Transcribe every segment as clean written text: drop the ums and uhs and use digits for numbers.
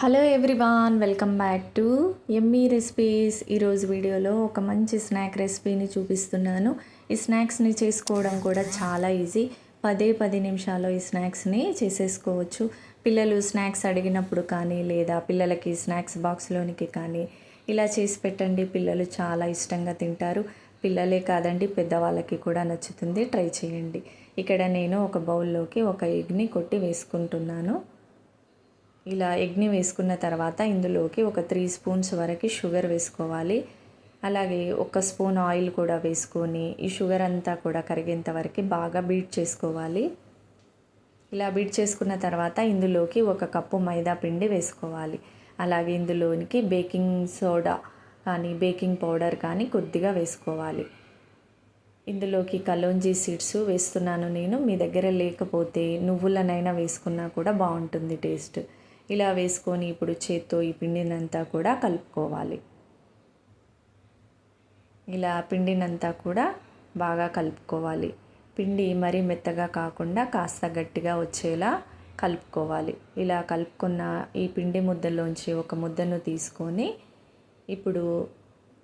Hello everyone, welcome back to Emmy recipes. ఈరోజు వీడియోలో ఒక మంచి స్నాక్ రెసిపీని చూపిస్తున్నాను. ఈ స్నాక్స్ని చేసుకోవడం కూడా చాలా ఈజీ. 10 నిమిషాల్లో ఈ స్నాక్స్ని చేసేసుకోవచ్చు. పిల్లలు స్నాక్స్ అడిగినప్పుడు కానీ లేదా పిల్లలకి స్నాక్స్ బాక్స్లోనికి కానీ ఇలా చేసి పెట్టండి. పిల్లలు చాలా ఇష్టంగా తింటారు. పిల్లలే కాదండి, పెద్దవాళ్ళకి కూడా నచ్చుతుంది. ట్రై చేయండి. ఇక్కడ నేను ఒక బౌల్లోకి ఒక ఎగ్ని కొట్టి వేసుకుంటున్నాను. ఇలా ఎగ్ని వేసుకున్న తర్వాత ఇందులోకి ఒక 3 స్పూన్స్ వరకు షుగర్ వేసుకోవాలి. అలాగే ఒక స్పూన్ ఆయిల్ కూడా వేసుకొని ఈ షుగర్ అంతా కూడా కరిగేంత వరకు బాగా బీట్ చేసుకోవాలి. ఇలా బీట్ చేసుకున్న తర్వాత ఇందులోకి 1 కప్పు మైదా పిండి వేసుకోవాలి. అలాగే ఇందులోనికి బేకింగ్ సోడా కానీ బేకింగ్ పౌడర్ కానీ కొద్దిగా వేసుకోవాలి. ఇందులోకి కలోంజీ సీడ్స్ వేస్తున్నాను నేను. మీ దగ్గర లేకపోతే నువ్వులనైనా వేసుకున్నా కూడా బాగుంటుంది టేస్ట్. ఇలా వేసుకొని ఇప్పుడు చేత్తో ఈ పిండినంతా కూడా కలుపుకోవాలి. ఇలా పిండినంతా కూడా బాగా కలుపుకోవాలి. పిండి మరీ మెత్తగా కాకుండా కాస్త గట్టిగా వచ్చేలా కలుపుకోవాలి. ఇలా కలుపుకున్న ఈ పిండి ముద్దలోంచి ఒక ముద్దను తీసుకొని ఇప్పుడు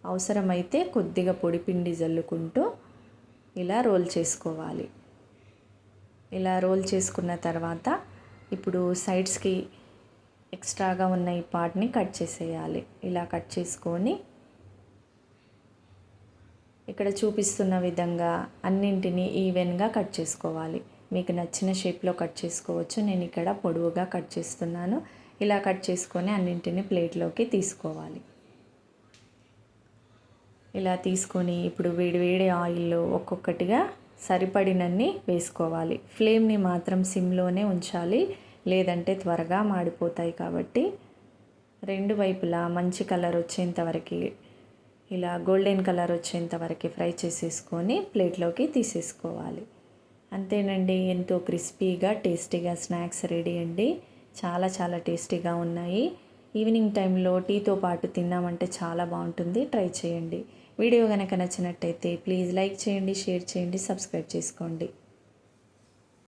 అవసరమైతే కొద్దిగా పొడి పిండి జల్లుకుంటూ ఇలా రోల్ చేసుకోవాలి. ఇలా రోల్ చేసుకున్న తర్వాత ఇప్పుడు సైడ్స్కి ఎక్స్ట్రాగా ఉన్న ఈ పార్ట్ని కట్ చేసేయాలి. ఇలా కట్ చేసుకొని ఇక్కడ చూపిస్తున్న విధంగా అన్నింటినీ ఈవెన్గా కట్ చేసుకోవాలి. మీకు నచ్చిన షేప్లో కట్ చేసుకోవచ్చు. నేను ఇక్కడ పొడవుగా కట్ చేస్తున్నాను. ఇలా కట్ చేసుకొని అన్నింటినీ ప్లేట్లోకి తీసుకోవాలి. ఇలా తీసుకొని ఇప్పుడు వేడి ఆయిల్లో ఒక్కొక్కటిగా సరిపడినన్ని వేసుకోవాలి. ఫ్లేమ్ని మాత్రం సిమ్లోనే ఉంచాలి, లేదంటే త్వరగా మాడిపోతాయి. కాబట్టి 2 వైపులా మంచి కలర్ వచ్చేంత వరకు ఇలా గోల్డెన్ కలర్ వచ్చేంత వరకు ఫ్రై చేసేసుకొని ప్లేట్లోకి తీసేసుకోవాలి. అంతేనండి, ఎంతో క్రిస్పీగా టేస్టీగా స్నాక్స్ రెడీ అండి. చాలా టేస్టీగా ఉన్నాయి. ఈవినింగ్ టైంలో టీతో పాటు తిన్నామంటే చాలా బాగుంటుంది. ట్రై చేయండి. వీడియో కనుక నచ్చినట్టయితే ప్లీజ్ లైక్ చేయండి, షేర్ చేయండి, సబ్స్క్రైబ్ చేసుకోండి.